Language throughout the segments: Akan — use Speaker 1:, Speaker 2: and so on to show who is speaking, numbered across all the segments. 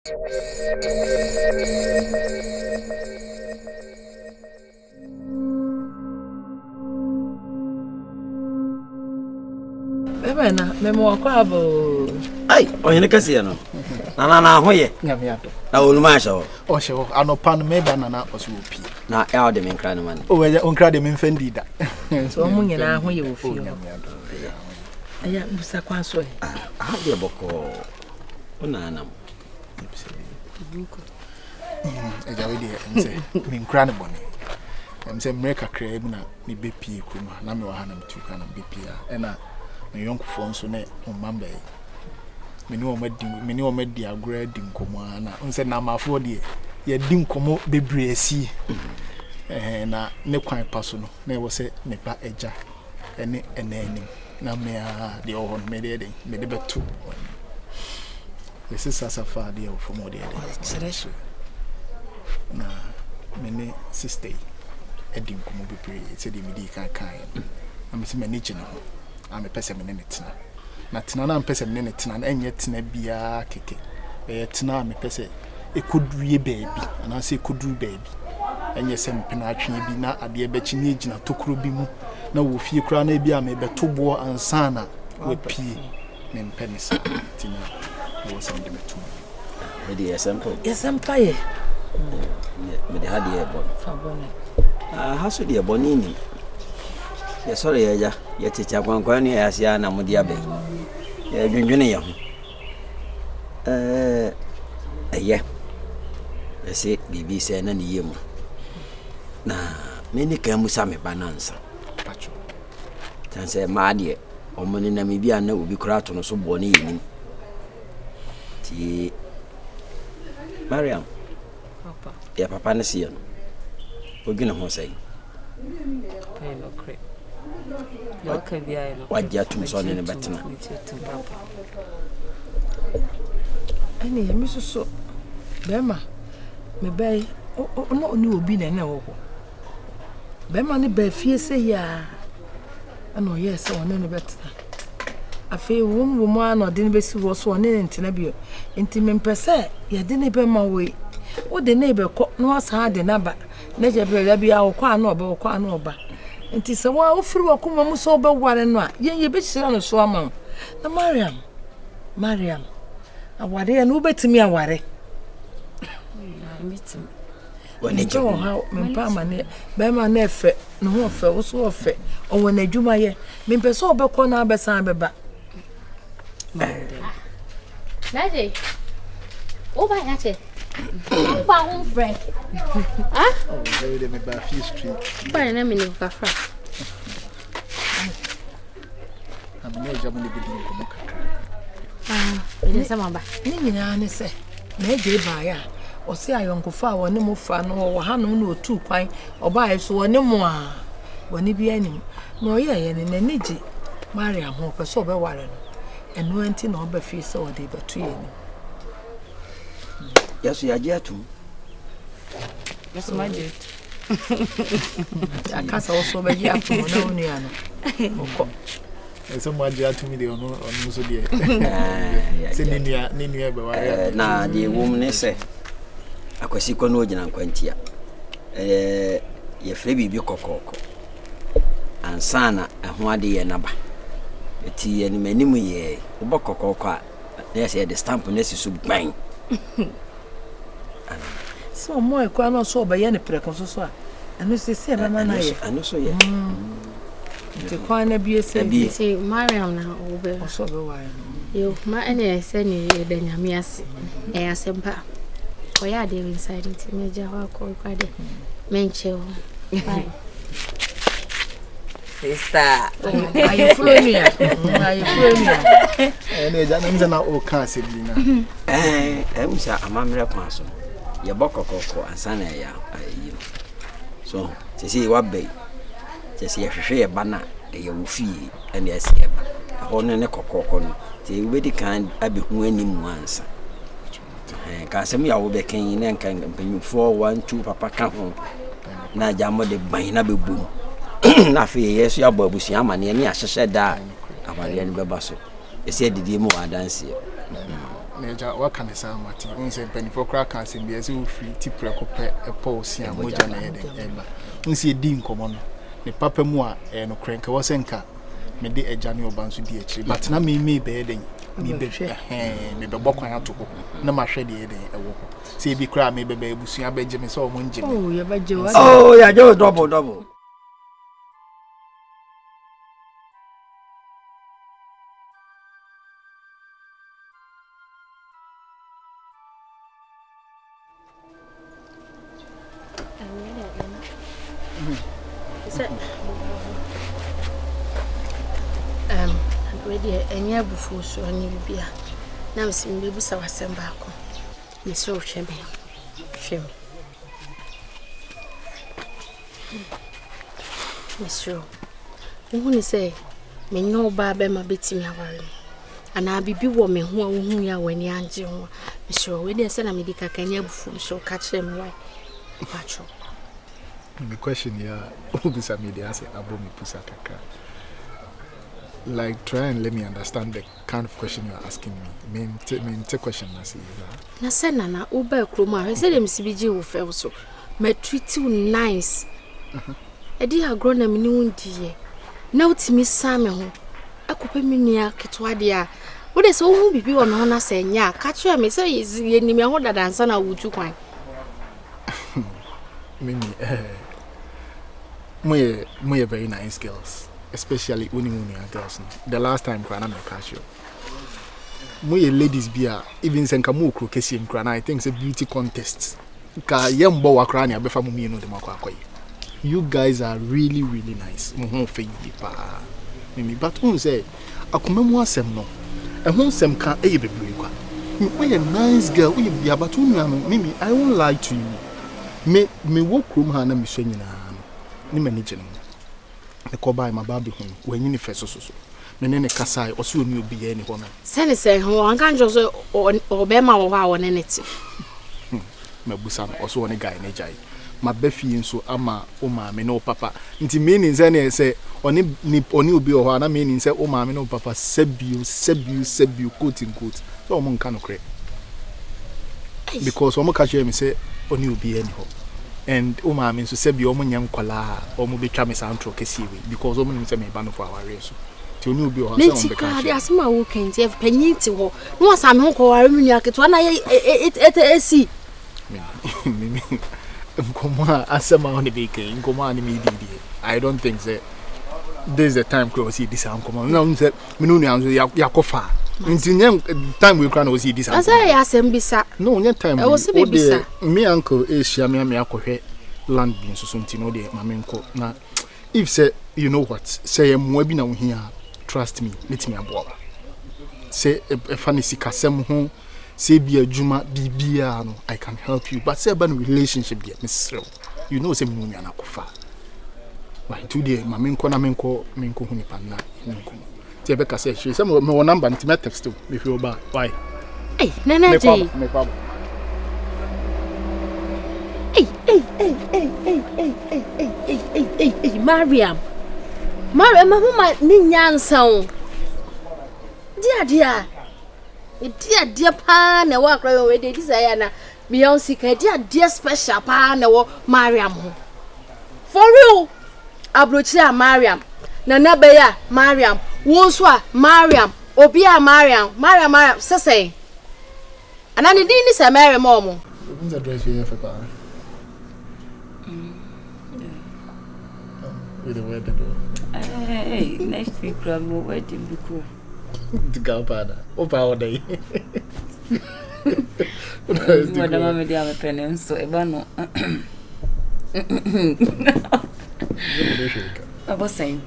Speaker 1: Bebena, memo kwabo.
Speaker 2: Ai, oyene kase no. Na hoye.
Speaker 3: Nyamiado.
Speaker 2: Na oluma sha.
Speaker 3: O shewo anopan me ba na osuopi.
Speaker 2: Na e de men kra no man.
Speaker 3: O we on kra de men fendida.
Speaker 1: So mo nyina hoye wo fi.
Speaker 3: Nyamiado.
Speaker 1: Aya busa kwanso e.
Speaker 2: Ah, de boko. Ona anam.
Speaker 3: Eja we de emse men kra ne boni. Emse mreka kra emu na me bepie kuma na me wa ha na mtu kra na bepia. Ena me yonkofo nso ne omamba yi. Meni o medi agora di nkomo ana nse na mafo de ye di nkomo bebre asi na ne kwan paso no na wo se ne ba eja ene enanim na me a de o hon me de betu ese sasafa de o fomo de
Speaker 1: Sereso
Speaker 3: na meni sister edi nkomo bebre se de medi kan na me se mani chine ho a me pese me ne tina na tina na mpese me ne tina na enye tina bia keke tina me pese ekoduye baabi ana se ekodu baabi enye se mpena atwe bi na ade bechi ne gina tokuro bi mu na wo fie kura na bia me betobo ansana we pie me mpene sa tina wo se ndime tu
Speaker 2: Me de example.
Speaker 1: yesempa ye.
Speaker 2: Me de hade e bon.
Speaker 1: Fa bone.
Speaker 2: Haso de boni ni. Ye sore ye ja, ye ticha kwankwan ni asia na mudi abe. Ye dwendwene ye ho. Eye. Ese bibi se na ni yemu. Na me ni kan musa me banansa.
Speaker 3: pacho
Speaker 2: Tanse maade omoni na me bia na obi kura to no so boni yenim. Ti Mariam.
Speaker 1: Papa.
Speaker 2: Ya papa ne se no. Ogina ho sai.
Speaker 1: Pay no cre. Yo ka bia no.
Speaker 2: Wajja tum so ne betena.
Speaker 1: Papa. Ani mi so bema me bay no ni obi na wo ho. Bema ni ba fie se ya. Ano yes one ne betena. Afi wom ano de ne besi wo so one ntena bio. Enti mempese ya de ne be ma we. Wo de ne be ko no asa de na ba. Na je be ya bia wo kwa na oba wo kwa na oba. Enti se wa ofiri wa kuma mu so be ware no a ye be hira no so ama. Na Mariam aware na ubetimi aware.
Speaker 4: Meeting.
Speaker 2: Wani
Speaker 1: Jo ha mempa mane be ma na efe no ho fe wo so ofe o wona adwuma ye mempese obekọ na abesan beba.
Speaker 4: Daddy. Oba yache. Oba home friend. Ah?
Speaker 3: oh very de me ba fie street
Speaker 4: Ba na me ni kafra.
Speaker 3: amene eja mo ne bi di nkomo kakra
Speaker 4: Me sama ba.
Speaker 1: Ni nyina ne se na eje ba ya o se ayonkofo a woni mu fa no wo ha no na otu kwan oba ye so woni mu a woni bi anim na oye ye ne niji Mariam ho pe so be ware no eno anti na oba fi se o de betu ye ni.
Speaker 2: Yaso ya jiatum.
Speaker 1: Yes my dear. Akasa wo so be ji ato na woni ano. Okọ.
Speaker 3: ese mo agya atumi de ono so de se ne nua be ware
Speaker 2: Na de wom ne se akwasi ko no ogina nkwantia. Ye fre bibi kokoko. Ansana ho ade ye naba. Eti ye ni manimu ye obokokoko a na ye se de stamp na si so gban.
Speaker 1: So mo e kwa no so be ye ne prekon so a. Eno se se be ma na ye.
Speaker 2: Ano so ye.
Speaker 1: Te kwa na bi ese bi
Speaker 4: See Mariam na obe.
Speaker 1: so be ware no.
Speaker 4: Yo, ma ene se ni de nyame ase. E asempa. Oya de inside it. Me ja ho ko kwade. Menche ho. Bye.
Speaker 1: Sister. Ayi fronia. Ayi fronia.
Speaker 3: ene eja na mze na o ka aseblina
Speaker 2: Emsa amamre kwa so. Ye bokokoko ansana ya ayi. So, sisi wabe. Sisi ye hwehwe ye bana ye wufi ene ese ye ba. Ho ne kokoko no. Ti ubedi kan abehu anim ansa. Ka sem ya wo be kan ne nkan mpanyufo 1 2 papa ka ho. Na jamo de ban na bebum. Na fe yesu ya bo abusia amane ne ahyehye da amane ne beba so. Ese didi mu wadanse.
Speaker 3: Neja what can say mati unse penifo kra kan se bi ese wo free tipre ko pe epo si amoja na yede eba unse di nkomo no ne papa mu a no krenka wo senka me de eja ne oba nso di akiri but na me be den me be me be bokwan ato ko na ma hwe de yede ewo ko se bi kra me be ebusu abeje me so mo nje me
Speaker 1: oh ya baje wa
Speaker 2: oh ya jo double
Speaker 4: ready enya bufu so ani bibia na msim bebu sa wasem baako ni so hweme Misro uhuni say me no ba be ma betimi aware ana bibi wo me ho hu ya wani anje ho Misro we dey say na me dika kanya bufu so ka kire me why patcho
Speaker 3: the question here obisa me dey say abo me pusa kaka. Like, try and let me understand the kind of question you're asking me. Main question na say that.
Speaker 4: Na say na uba kroma. I say dem sibiji wo fe so. Me treat you nice. Edi agro na me ni wundie. Na utimi same ho. Akopa me nua ketwa de a. Wo de so hu bibi wo me ho na say nya. Ka kire me say ye ni me ho dadansa na wutu kwan.
Speaker 3: Mimi moye very nice girls. Especially when you are girls. The last time Krana me catch you. Moye ladies bia even senka mo krokesi Krana I think it's a beauty contest. Ka yembo wa Krana abefa mu mi no de makwa akoy. You guys are really nice. Mo ho fe yi pa. Mimi but who say akoma mu asem no. E ho nsem ka e bebre kwa. Moye nice girl, we bia but who no Mimi I won't lie to you. Me work room ha na me so nyina no. Ni manage no. Ekoba my baby home when you first so me ne kasa o so ni obi ye ni ho no
Speaker 4: sene se ho an kan jo so o be ma wo ha wo ne neti
Speaker 3: me busa no o so ne guy ne jai ma ba fi nso ama o ma me no papa nti me ni nse ne se oni obi o ho na me ni nse o ma me no papa sebiu quote in quote so mo nka no kre because o mo ka che me se oni obi ye ni ho and Oma means to say be omunyam kwala omu betwa me santro kesiwe because omu nim say me ba no for our so ti oni obi o ha say on be ka
Speaker 4: share asema wo kenti e panyin ti ho no asa me ho ko ware me nua keto na ye esi
Speaker 3: me nkoma asema on be ke nkoma ni me di I don't think that this is the time we see this nkoma na say me no nua ya kofa nti nyem time we kra na see this
Speaker 4: asa ya asem bisa
Speaker 3: no nya time
Speaker 4: e wo se be bisa
Speaker 3: me uncle Asia me akohwe land bin so nti no de mame nko na if say you know what say mo bi na wo hia trust me let me abo say e fancy kasem ho say bi adwuma bibia no I can help you but say about relationship there Mrs. you know say me na kofa why today mame nko na me nko hu ni pan na nko Tebeka say she say me number nti me text you if you ba why
Speaker 4: hey nana ji
Speaker 3: me kwa
Speaker 4: hey Mariam mama ni nyansa o dia pa na wa kra we de desire na Beyonce ka dia special pa na wo Mariam ho for real abrochi a Mariam Nana Beya Mariam Wonswa Mariam Obia Mariam sese Anani di ni se Mary momo
Speaker 3: Who's address here for pa with the wedding
Speaker 5: hey next week I'm wedding because
Speaker 3: the galpada over all day
Speaker 5: madam me dia me penen so e ba no abo saying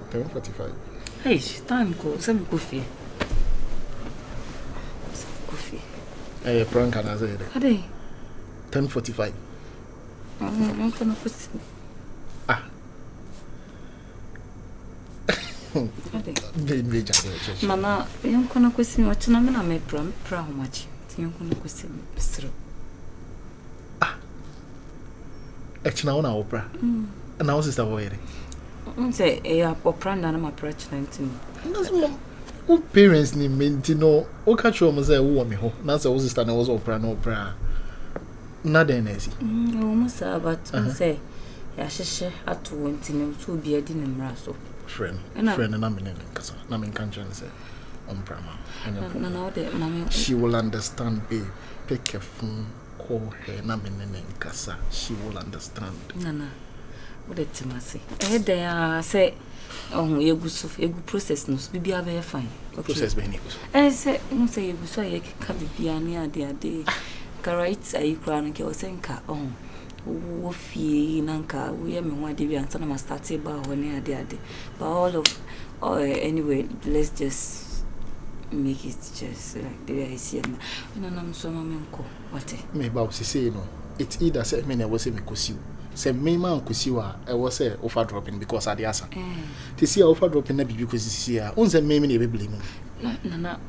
Speaker 3: 10:45.
Speaker 5: Hey, time go. Some coffee.
Speaker 3: Hey, prank can I say that?
Speaker 5: Ade.
Speaker 3: 10:45.
Speaker 5: I'm gonna put.
Speaker 3: Ah.
Speaker 5: Ade. Mama, I'm gonna question what you na me pra how much. I'm gonna question Mr.
Speaker 3: Ah. Actually, na ona opera. Na o sister wo yere.
Speaker 5: Say e a opera na ma pra 19.
Speaker 3: parents ni menti no o ka cho mo say wo me ho na say wo sister na was opera no opera na den na si
Speaker 5: o mo sa but say ya hyehyɛ ato wonti no so bi adi ne mra so
Speaker 3: friend na me ne nkasa na me kan chan say opera ma
Speaker 5: na de mama
Speaker 3: she will understand babe pick a phone call her na me ne nkasa she will understand
Speaker 5: na what the timase there say egu process no so bibia be fine
Speaker 3: process be ni go
Speaker 5: say no say egu so ye ka bibia ni ade ka right ayi kra no ke o senka wo fie nanka wo ye me ho ade bi ansa na ma start ba ho ni ade but all of anyway let's just make it just like the way I see it na I'm so mamenko what
Speaker 3: me ba o say no it's either say me na wo say me kosi say me man kosi wa I was say offer dropping because I dey asa to see offer dropping na bibi kosi see ya on say me na be blame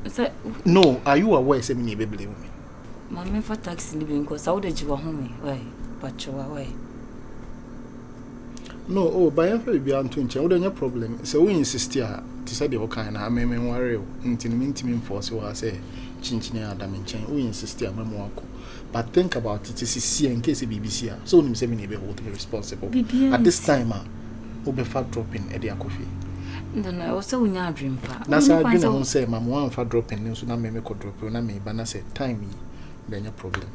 Speaker 5: say
Speaker 3: no are you aware say me na be blame me
Speaker 5: mama for taxi ni because I would jiwa ho me why pachowa why
Speaker 3: no by am for be anto nche wo dey problem say we insist ya to say the kind na me worry intimi force wa say chinchini adam nchen we insist ya memo akọ but think about it is in case BBC so nim say me be hold to be responsible at this time we be fat dropping e dey akofi
Speaker 5: then I also unya adwin pa
Speaker 3: na say adwin no say mama wan fat dropping so na me ko drop na me ba na say time yi dey no problem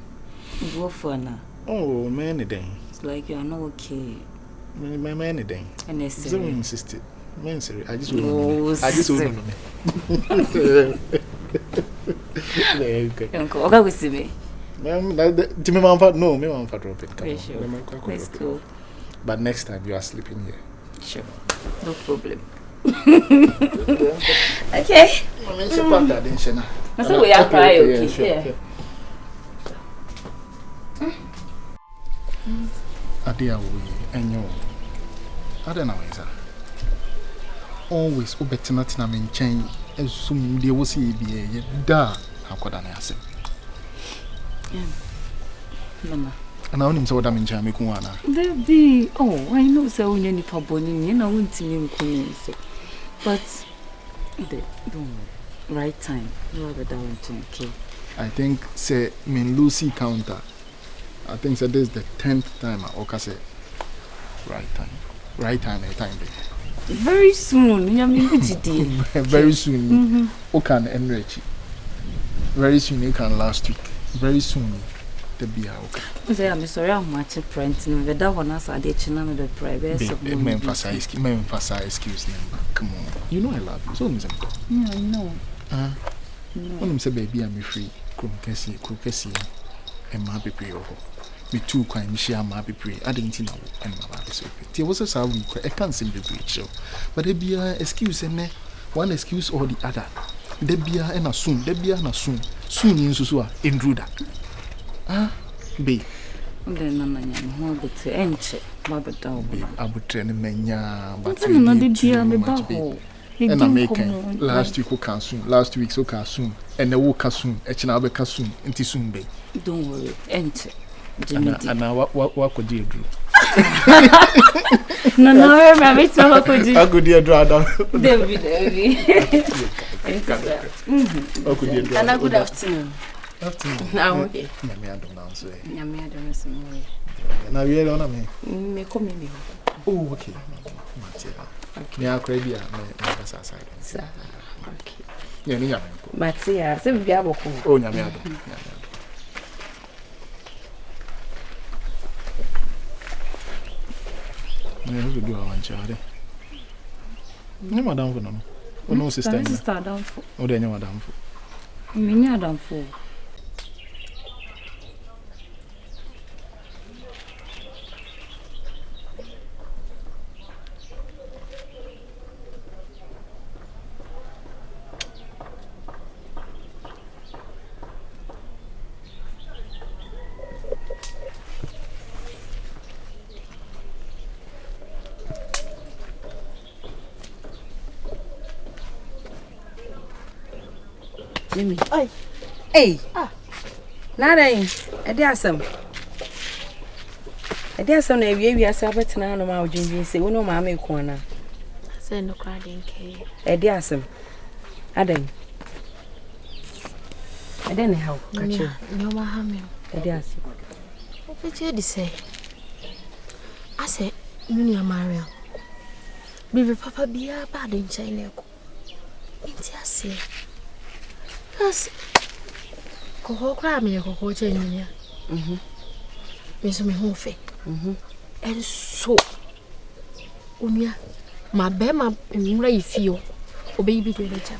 Speaker 5: go for na
Speaker 3: oh man then
Speaker 5: it's like you are not okay
Speaker 3: my man then
Speaker 5: and I say
Speaker 3: so we insisted man sorry I just want
Speaker 5: okay we see me
Speaker 3: me man fat no me man fat dropping
Speaker 5: let's go
Speaker 3: but next time you are sleeping here
Speaker 5: sure no problem okay
Speaker 3: I support that then shena
Speaker 5: so we are cry okay
Speaker 3: adia we enyo adena we za always obetina me nchen esum de wo se bi da akoda na ase
Speaker 5: mama
Speaker 3: ana onim se woda me nchen me ku ana
Speaker 5: baby I know say unya ni pa boni ni na wontimi nkuni so but the right time you are down to okay
Speaker 3: I think say me Lucy counter I think say this is the 10th time I say right time
Speaker 5: very soon
Speaker 3: very soon can enrich very soon you can last week very soon the be okay
Speaker 5: say I'm sorry I'm much print no that one as I dey china me the private so
Speaker 3: me emphasize excuse number come on you know I love you so
Speaker 5: yeah I know
Speaker 3: when I'm say baby I'm free krum kesi and my baby me too kind me share my baby I didn't know and my baby so there was a sound I can't simply breach but there be a excuse and one excuse or the other there be a soon soon in so intruder babe
Speaker 5: then na ho but enche baba down
Speaker 3: babe abutre ne menya but
Speaker 5: no dey be me ba ho
Speaker 3: and I make last week can soon last week so can soon and the work soon e china be soon nti soon babe
Speaker 5: don't worry enche
Speaker 3: and what could you do
Speaker 5: no rabbit what could you
Speaker 3: I could you draw down
Speaker 5: David
Speaker 4: and good afternoon now okay
Speaker 3: me I don't know so
Speaker 4: me I don't know so
Speaker 3: now we are on
Speaker 4: me come me
Speaker 3: oh okay me I cry bia me sir
Speaker 4: okay
Speaker 3: yeah ni nyame
Speaker 4: Matia se bia boko
Speaker 3: oh nyame ado me no do awan chare ni madam fo no no sister
Speaker 5: down for
Speaker 3: o de ni madam fo
Speaker 5: me ni adam fo
Speaker 4: Jimmy.
Speaker 6: Hey. Narain, ade asem. Ade asem na ewia sabetina no ma odwinwin se wono ma me ko na.
Speaker 4: Say no cry dinke.
Speaker 6: Ade asem. Adan. I don't know how. Catch you.
Speaker 4: No mahame.
Speaker 6: Yes.
Speaker 4: What you say? I say, Minia Maria. Baby papa be a bad in China. It's a say. Yes. Go cry me, go China. Miss me home fake. And so, Unia, my bema in Ray feel, or baby greater.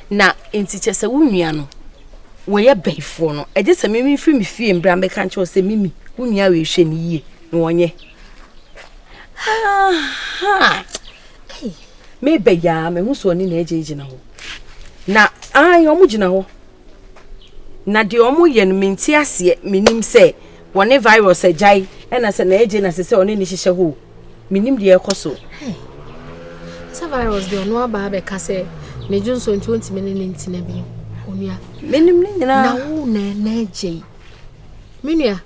Speaker 6: Na enti chese wunua no wo ye baifo no e je se mimi fi mi fie mbra me kan che o se mimi wunua we hwe ni yie no wonye hey me be ya me hu so ni na eje na ho na an omo gina ho na de omo ye no menti ase minim se wone virus ajai e na se na eje na se one ni hihye ho minim de ekoso
Speaker 4: hey se virus de no aba be ka se me junso 20 minutes na bi onua
Speaker 6: menim ni na
Speaker 4: wo na eje menua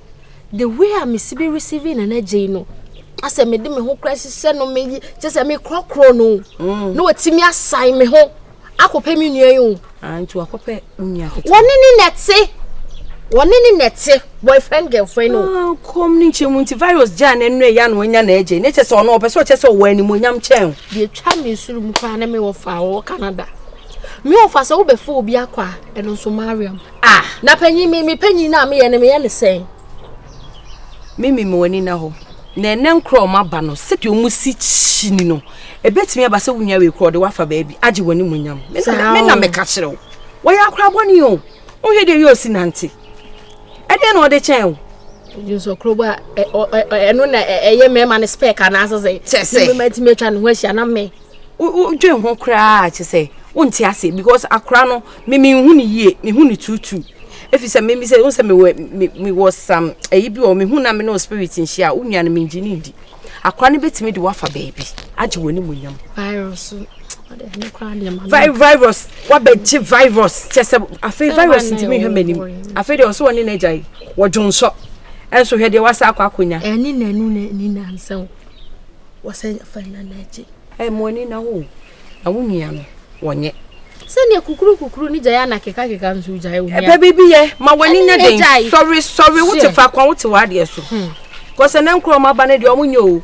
Speaker 4: the way I miss be receiving an eje no ase me de me ho crisis no me just me krokro no no watimi assign me ho akopɛ menua yo
Speaker 6: antu akopɛ unya
Speaker 4: woni ni nete boyfriend girlfriend no
Speaker 6: kom ni chemu nti virus ja na enu ya no nya na eje ne chese ono opese o chese o ani mo nyam chen
Speaker 4: de twa me suru mu kwa na me wo fa wo Canada me wo fa so wo be fo obi akwa eno so Mariam na panyi me panyi na me ye ne sen
Speaker 6: mimi mo ani na ho na enen kro ma ba no seti o mu si chini no ebetimi aba se wunya we kro de wafa baabi age woni mo nyam me na me ka kire wo ya akra boni o hwe de yo sinante ade no de chen
Speaker 4: you so kroba eno na eye me ma ne spec na asese me mati me twa no hwa na me
Speaker 6: u dwen ho kra chese wonti ase because akra no me hu ni yie me hu ni tutu efisa me se won se me was some ayi bi o me hu na me no spirit nhia unua na me ngini ndi akra ne betimi de wafa baby age woni munyam
Speaker 4: virus
Speaker 6: virus what be virus chese afi virus ntimi hwe manim afi de so woni na jai wo dwonso enso hwe de wasa akwa akonya
Speaker 4: eni nanu ni nansan wasa fa na naje
Speaker 6: mo ni na ho na wonua no wonye
Speaker 4: se ne kukuru ni jaya na keka nsu jaya unia
Speaker 6: baby ye ma wani na den sorry what if akwa what wa de so ko se na nkro ma ba na de omunyo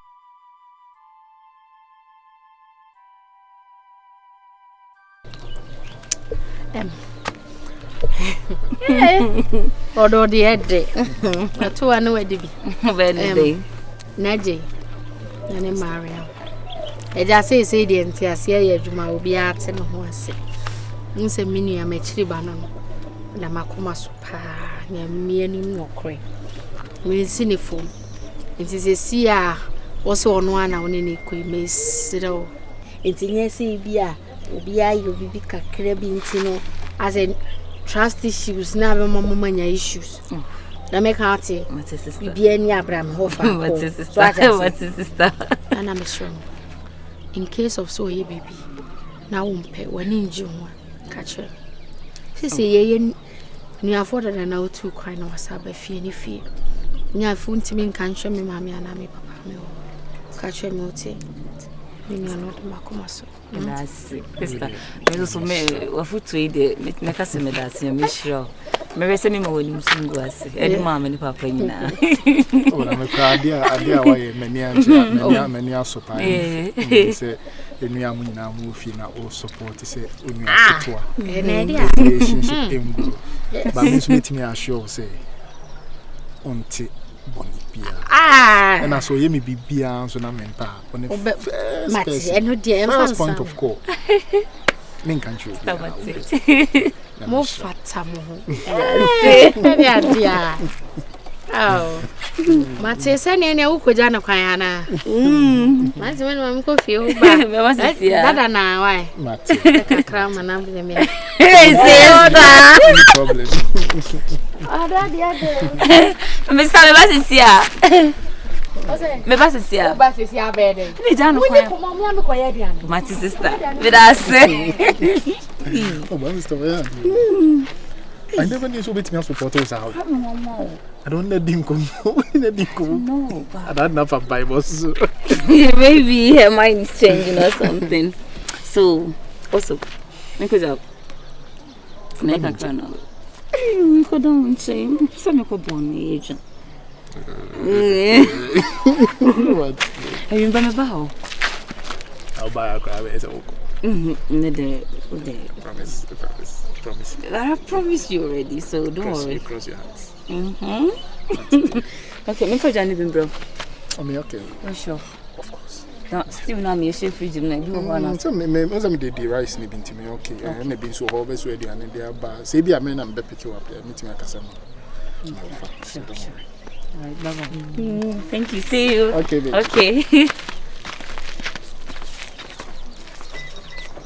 Speaker 4: odo de ede ato anu wadi bi
Speaker 5: Wednesday
Speaker 4: naje na ne Maria eja se de enti ase ya adwuma obi ate no ho ase nse mini amachiri ba no na makoma so pa na mieni nwokre mensi ne fom enti se si a wo se ono ana woni ne koi mesiro enti nyese bi a obi ayo bibi kakra bi enti no as a trust issues na be mama nya issues na make out bibi ani Abraham hofa
Speaker 5: what sister
Speaker 4: ana me sure in case of so ye baby na wompe wani nji ho kache sisi ye ni afoda na otu kwan na wasaba fie ni fie nya afu ntimi nka nhwe me mama ana me papa me ho kache me oti ni no de makoma so
Speaker 5: That's sister. Me so me wafutu ide me ka se me das ya me sure. Me be se me ma woni msungu ase. Edi mama ni papa nyina.
Speaker 3: Ona me ka adia wa ye mani anja mani asopa. Se enua mu nyina mu fi na o support se enua toa.
Speaker 4: Na dia.
Speaker 3: Relationship embu. Ba me so metimi assure say onti boni bia and so ye me bibia so na mempa on the
Speaker 4: Mati eno dia
Speaker 3: first point of call men kan chu
Speaker 4: mo fata mo dia dia oh Mati se ne ukoja na kwan ana Mati me no ko fie ho ba
Speaker 5: me wasisi ya
Speaker 4: dada na why
Speaker 3: Mati
Speaker 4: kakra mana bi me
Speaker 3: problem
Speaker 4: dia
Speaker 5: me sa me wasisi ya me wasisi ya
Speaker 4: bede
Speaker 5: me jano kwa
Speaker 4: ko mo me ko ya dia
Speaker 5: Mati sister me da say
Speaker 3: oh my sister yeah I never knew so bit me support us out I don't let him come no I don't know for Bibles
Speaker 5: maybe her mind is changing or something so also Because I make a canal. You go down and say, some of born agent.
Speaker 3: What?
Speaker 5: I remember my bow.
Speaker 3: I'll buy a crab as a walk. Promise.
Speaker 5: I have promised you already, so don't worry.
Speaker 3: Cross your hands.
Speaker 5: Okay, me for Johnny bro.
Speaker 3: I mean, okay.
Speaker 5: Oh, sure.
Speaker 3: Of course.
Speaker 5: Now, still not me, she free gym.
Speaker 3: So, the rice nibbing to me, okay. And they've been so always ready and they are bad. Say, be a man and pick you up there, meeting a customer.
Speaker 5: Sure. All right, bye-bye. Thank you. See you.
Speaker 3: Okay, baby.
Speaker 5: Okay.